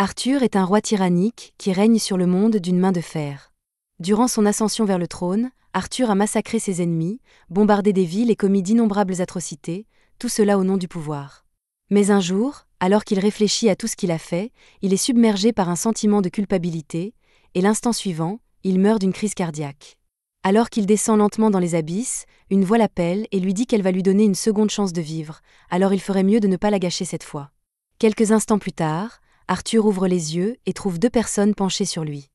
Arthur est un roi tyrannique qui règne sur le monde d'une main de fer. Durant son ascension vers le trône, Arthur a massacré ses ennemis, bombardé des villes et commis d'innombrables atrocités, tout cela au nom du pouvoir. Mais un jour, alors qu'il réfléchit à tout ce qu'il a fait, il est submergé par un sentiment de culpabilité, et l'instant suivant, il meurt d'une crise cardiaque. Alors qu'il descend lentement dans les abysses, une voix l'appelle et lui dit qu'elle va lui donner une seconde chance de vivre, alors il ferait mieux de ne pas la gâcher cette fois. Quelques instants plus tard, Arthur ouvre les yeux et trouve deux personnes penchées sur lui.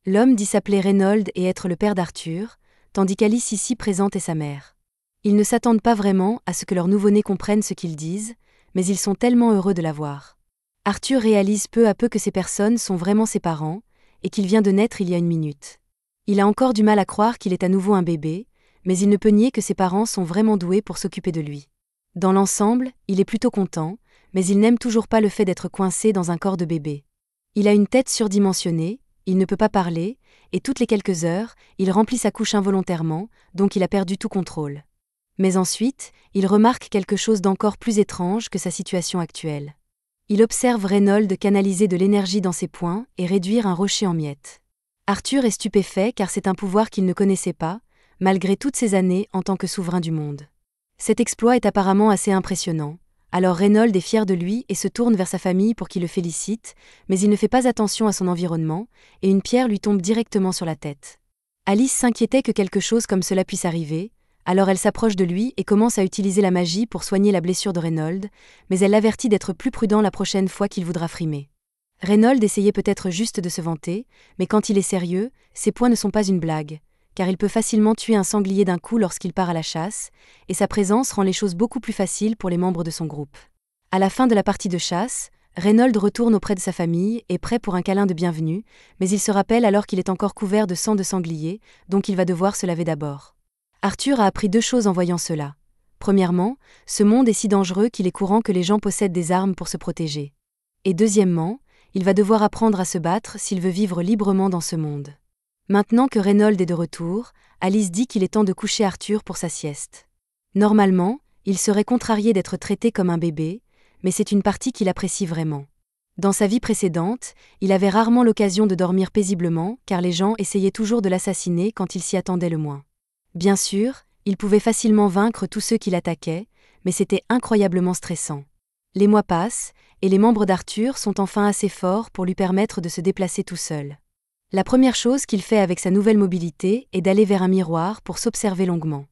L'homme dit s'appeler Reynold et être le père d'Arthur, tandis qu'Alice ici présente est sa mère. Ils ne s'attendent pas vraiment à ce que leur nouveau-né comprenne ce qu'ils disent, mais ils sont tellement heureux de la voir. Arthur réalise peu à peu que ces personnes sont vraiment ses parents, et qu'il vient de naître il y a une minute. Il a encore du mal à croire qu'il est à nouveau un bébé, mais il ne peut nier que ses parents sont vraiment doués pour s'occuper de lui. Dans l'ensemble, il est plutôt content, mais il n'aime toujours pas le fait d'être coincé dans un corps de bébé. Il a une tête surdimensionnée, il ne peut pas parler, et toutes les quelques heures, il remplit sa couche involontairement, donc il a perdu tout contrôle. Mais ensuite, il remarque quelque chose d'encore plus étrange que sa situation actuelle. Il observe Reynold canaliser de l'énergie dans ses poings et réduire un rocher en miettes. Arthur est stupéfait car c'est un pouvoir qu'il ne connaissait pas, malgré toutes ces années en tant que souverain du monde. Cet exploit est apparemment assez impressionnant. Alors Reynold est fier de lui et se tourne vers sa famille pour qu'il le félicite, mais il ne fait pas attention à son environnement, et une pierre lui tombe directement sur la tête. Alice s'inquiétait que quelque chose comme cela puisse arriver, alors elle s'approche de lui et commence à utiliser la magie pour soigner la blessure de Reynold, mais elle l'avertit d'être plus prudent la prochaine fois qu'il voudra frimer. Reynold essayait peut-être juste de se vanter, mais quand il est sérieux, ses poings ne sont pas une blague, car il peut facilement tuer un sanglier d'un coup lorsqu'il part à la chasse, et sa présence rend les choses beaucoup plus faciles pour les membres de son groupe. À la fin de la partie de chasse, Reynold retourne auprès de sa famille et prêt pour un câlin de bienvenue, mais il se rappelle alors qu'il est encore couvert de sang de sanglier, donc il va devoir se laver d'abord. Arthur a appris deux choses en voyant cela. Premièrement, ce monde est si dangereux qu'il est courant que les gens possèdent des armes pour se protéger. Et deuxièmement, il va devoir apprendre à se battre s'il veut vivre librement dans ce monde. Maintenant que Reynold est de retour, Alice dit qu'il est temps de coucher Arthur pour sa sieste. Normalement, il serait contrarié d'être traité comme un bébé, mais c'est une partie qu'il apprécie vraiment. Dans sa vie précédente, il avait rarement l'occasion de dormir paisiblement car les gens essayaient toujours de l'assassiner quand il s'y attendait le moins. Bien sûr, il pouvait facilement vaincre tous ceux qui l'attaquaient, mais c'était incroyablement stressant. Les mois passent, et les membres d'Arthur sont enfin assez forts pour lui permettre de se déplacer tout seul. La première chose qu'il fait avec sa nouvelle mobilité est d'aller vers un miroir pour s'observer longuement.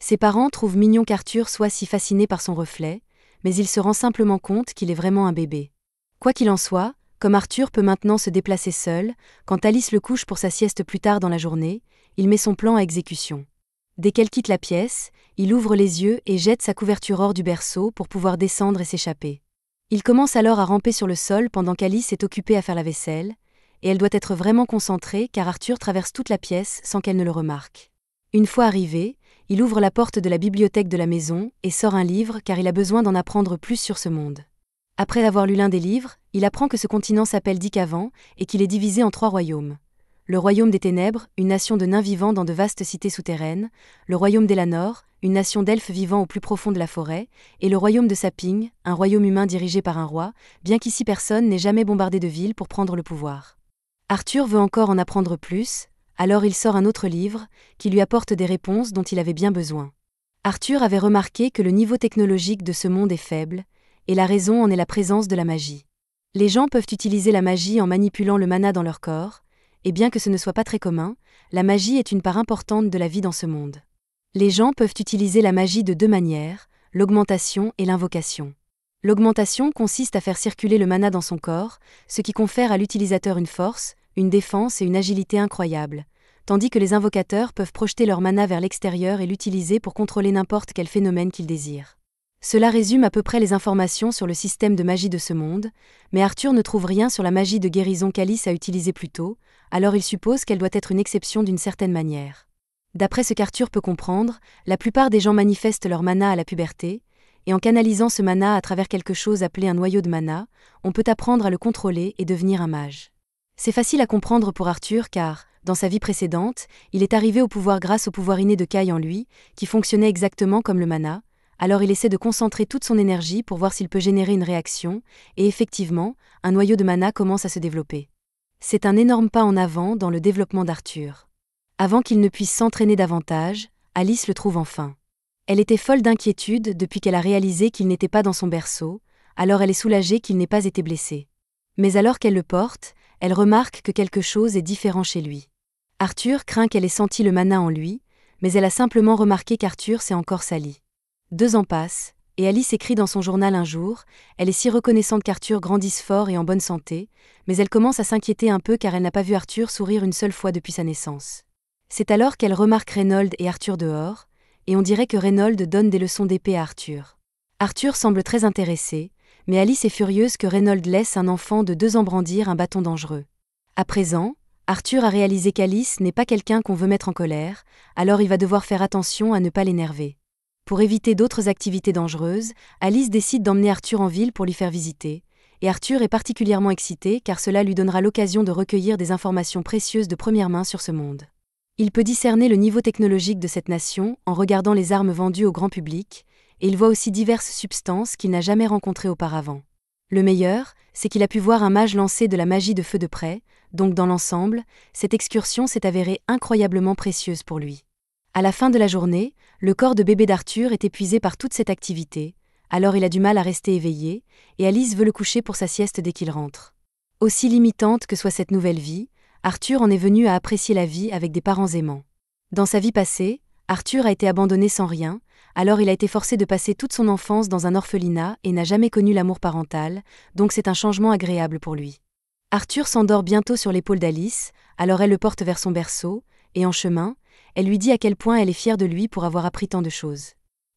Ses parents trouvent mignon qu'Arthur soit si fasciné par son reflet, mais il se rend simplement compte qu'il est vraiment un bébé. Quoi qu'il en soit, comme Arthur peut maintenant se déplacer seul, quand Alice le couche pour sa sieste plus tard dans la journée, il met son plan à exécution. Dès qu'elle quitte la pièce, il ouvre les yeux et jette sa couverture hors du berceau pour pouvoir descendre et s'échapper. Il commence alors à ramper sur le sol pendant qu'Alice est occupée à faire la vaisselle, et elle doit être vraiment concentrée car Arthur traverse toute la pièce sans qu'elle ne le remarque. Une fois arrivé, il ouvre la porte de la bibliothèque de la maison et sort un livre car il a besoin d'en apprendre plus sur ce monde. Après avoir lu l'un des livres, il apprend que ce continent s'appelle Dikavan et qu'il est divisé en 3 royaumes. Le royaume des ténèbres, une nation de nains vivant dans de vastes cités souterraines, le royaume d'Elanor, une nation d'elfes vivant au plus profond de la forêt, et le royaume de Saping, un royaume humain dirigé par un roi, bien qu'ici personne n'ait jamais bombardé de ville pour prendre le pouvoir. Arthur veut encore en apprendre plus, alors il sort un autre livre, qui lui apporte des réponses dont il avait bien besoin. Arthur avait remarqué que le niveau technologique de ce monde est faible, et la raison en est la présence de la magie. Les gens peuvent utiliser la magie en manipulant le mana dans leur corps, et bien que ce ne soit pas très commun, la magie est une part importante de la vie dans ce monde. Les gens peuvent utiliser la magie de 2 manières, l'augmentation et l'invocation. L'augmentation consiste à faire circuler le mana dans son corps, ce qui confère à l'utilisateur une force, une défense et une agilité incroyables, tandis que les invocateurs peuvent projeter leur mana vers l'extérieur et l'utiliser pour contrôler n'importe quel phénomène qu'ils désirent. Cela résume à peu près les informations sur le système de magie de ce monde, mais Arthur ne trouve rien sur la magie de guérison qu'Alice a utilisée plus tôt, alors il suppose qu'elle doit être une exception d'une certaine manière. D'après ce qu'Arthur peut comprendre, la plupart des gens manifestent leur mana à la puberté, et en canalisant ce mana à travers quelque chose appelé un noyau de mana, on peut apprendre à le contrôler et devenir un mage. C'est facile à comprendre pour Arthur car, dans sa vie précédente, il est arrivé au pouvoir grâce au pouvoir inné de Kai en lui, qui fonctionnait exactement comme le mana, Alors il essaie de concentrer toute son énergie pour voir s'il peut générer une réaction, et effectivement, un noyau de mana commence à se développer. C'est un énorme pas en avant dans le développement d'Arthur. Avant qu'il ne puisse s'entraîner davantage, Alice le trouve enfin. Elle était folle d'inquiétude depuis qu'elle a réalisé qu'il n'était pas dans son berceau, alors elle est soulagée qu'il n'ait pas été blessé. Mais alors qu'elle le porte, elle remarque que quelque chose est différent chez lui. Arthur craint qu'elle ait senti le mana en lui, mais elle a simplement remarqué qu'Arthur s'est encore sali. 2 ans passent, et Alice écrit dans son journal un jour, elle est si reconnaissante qu'Arthur grandisse fort et en bonne santé, mais elle commence à s'inquiéter un peu car elle n'a pas vu Arthur sourire une seule fois depuis sa naissance. C'est alors qu'elle remarque Reynolds et Arthur dehors, et on dirait que Reynolds donne des leçons d'épée à Arthur. Arthur semble très intéressé, mais Alice est furieuse que Reynolds laisse un enfant de 2 ans brandir un bâton dangereux. À présent, Arthur a réalisé qu'Alice n'est pas quelqu'un qu'on veut mettre en colère, alors il va devoir faire attention à ne pas l'énerver. Pour éviter d'autres activités dangereuses, Alice décide d'emmener Arthur en ville pour lui faire visiter, et Arthur est particulièrement excité car cela lui donnera l'occasion de recueillir des informations précieuses de première main sur ce monde. Il peut discerner le niveau technologique de cette nation en regardant les armes vendues au grand public, et il voit aussi diverses substances qu'il n'a jamais rencontrées auparavant. Le meilleur, c'est qu'il a pu voir un mage lancer de la magie de feu de près, donc dans l'ensemble, cette excursion s'est avérée incroyablement précieuse pour lui. À la fin de la journée, le corps de bébé d'Arthur est épuisé par toute cette activité, alors il a du mal à rester éveillé, et Alice veut le coucher pour sa sieste dès qu'il rentre. Aussi limitante que soit cette nouvelle vie, Arthur en est venu à apprécier la vie avec des parents aimants. Dans sa vie passée, Arthur a été abandonné sans rien, alors il a été forcé de passer toute son enfance dans un orphelinat et n'a jamais connu l'amour parental, donc c'est un changement agréable pour lui. Arthur s'endort bientôt sur l'épaule d'Alice, alors elle le porte vers son berceau, et en chemin, elle lui dit à quel point elle est fière de lui pour avoir appris tant de choses.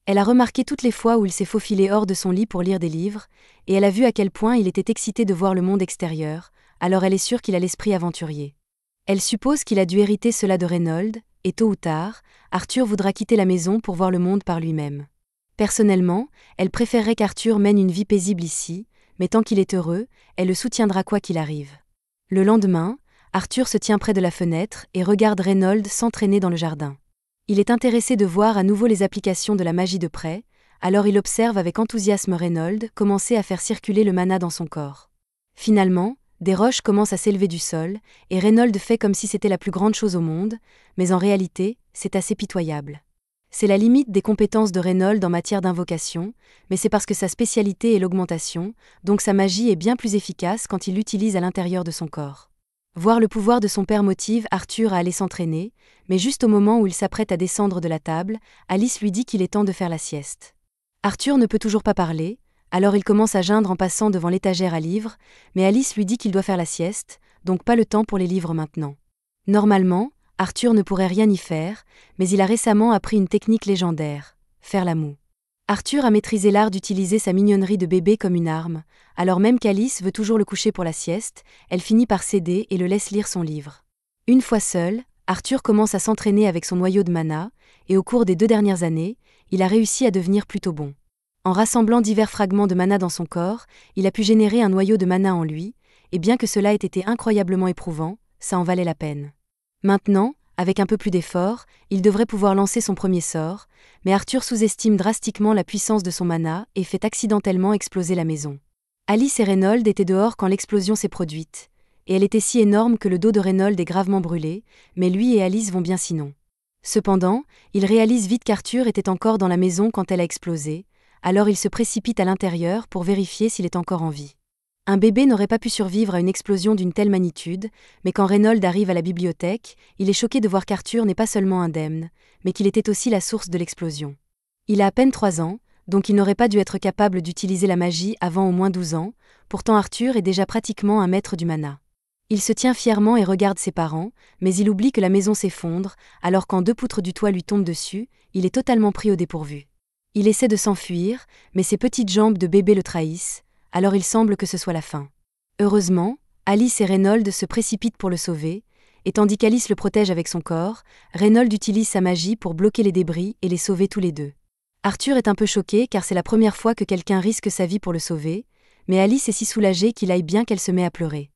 Elle a remarqué toutes les fois où il s'est faufilé hors de son lit pour lire des livres, et elle a vu à quel point il était excité de voir le monde extérieur, alors elle est sûre qu'il a l'esprit aventurier. Elle suppose qu'il a dû hériter cela de Reynolds, et tôt ou tard, Arthur voudra quitter la maison pour voir le monde par lui-même. Personnellement, elle préférerait qu'Arthur mène une vie paisible ici, mais tant qu'il est heureux, elle le soutiendra quoi qu'il arrive. Le lendemain, Arthur se tient près de la fenêtre et regarde Reynolds s'entraîner dans le jardin. Il est intéressé de voir à nouveau les applications de la magie de près, alors il observe avec enthousiasme Reynolds commencer à faire circuler le mana dans son corps. Finalement, des roches commencent à s'élever du sol, et Reynolds fait comme si c'était la plus grande chose au monde, mais en réalité, c'est assez pitoyable. C'est la limite des compétences de Reynolds en matière d'invocation, mais c'est parce que sa spécialité est l'augmentation, donc sa magie est bien plus efficace quand il l'utilise à l'intérieur de son corps. Voir le pouvoir de son père motive Arthur à aller s'entraîner, mais juste au moment où il s'apprête à descendre de la table, Alice lui dit qu'il est temps de faire la sieste. Arthur ne peut toujours pas parler, alors il commence à geindre en passant devant l'étagère à livres, mais Alice lui dit qu'il doit faire la sieste, donc pas le temps pour les livres maintenant. Normalement, Arthur ne pourrait rien y faire, mais il a récemment appris une technique légendaire, faire la moue. Arthur a maîtrisé l'art d'utiliser sa mignonnerie de bébé comme une arme, alors même qu'Alice veut toujours le coucher pour la sieste, elle finit par céder et le laisse lire son livre. Une fois seul, Arthur commence à s'entraîner avec son noyau de mana, et au cours des 2 dernières années, il a réussi à devenir plutôt bon. En rassemblant divers fragments de mana dans son corps, il a pu générer un noyau de mana en lui, et bien que cela ait été incroyablement éprouvant, ça en valait la peine. Maintenant, avec un peu plus d'effort, il devrait pouvoir lancer son premier sort, mais Arthur sous-estime drastiquement la puissance de son mana et fait accidentellement exploser la maison. Alice et Reynolds étaient dehors quand l'explosion s'est produite, et elle était si énorme que le dos de Reynolds est gravement brûlé, mais lui et Alice vont bien sinon. Cependant, il réalise vite qu'Arthur était encore dans la maison quand elle a explosé, alors il se précipite à l'intérieur pour vérifier s'il est encore en vie. Un bébé n'aurait pas pu survivre à une explosion d'une telle magnitude, mais quand Reynolds arrive à la bibliothèque, il est choqué de voir qu'Arthur n'est pas seulement indemne, mais qu'il était aussi la source de l'explosion. Il a à peine 3 ans, donc il n'aurait pas dû être capable d'utiliser la magie avant au moins 12 ans, pourtant Arthur est déjà pratiquement un maître du mana. Il se tient fièrement et regarde ses parents, mais il oublie que la maison s'effondre, alors quand 2 poutres du toit lui tombent dessus, il est totalement pris au dépourvu. Il essaie de s'enfuir, mais ses petites jambes de bébé le trahissent, alors il semble que ce soit la fin. Heureusement, Alice et Reynolds se précipitent pour le sauver, et tandis qu'Alice le protège avec son corps, Reynolds utilise sa magie pour bloquer les débris et les sauver tous les deux. Arthur est un peu choqué car c'est la première fois que quelqu'un risque sa vie pour le sauver, mais Alice est si soulagée qu'il aille bien qu'elle se met à pleurer.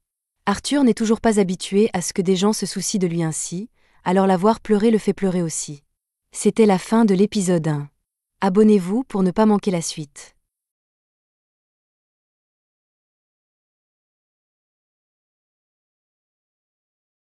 Arthur n'est toujours pas habitué à ce que des gens se soucient de lui ainsi, alors la voir pleurer le fait pleurer aussi. C'était la fin de l'épisode 1. Abonnez-vous pour ne pas manquer la suite.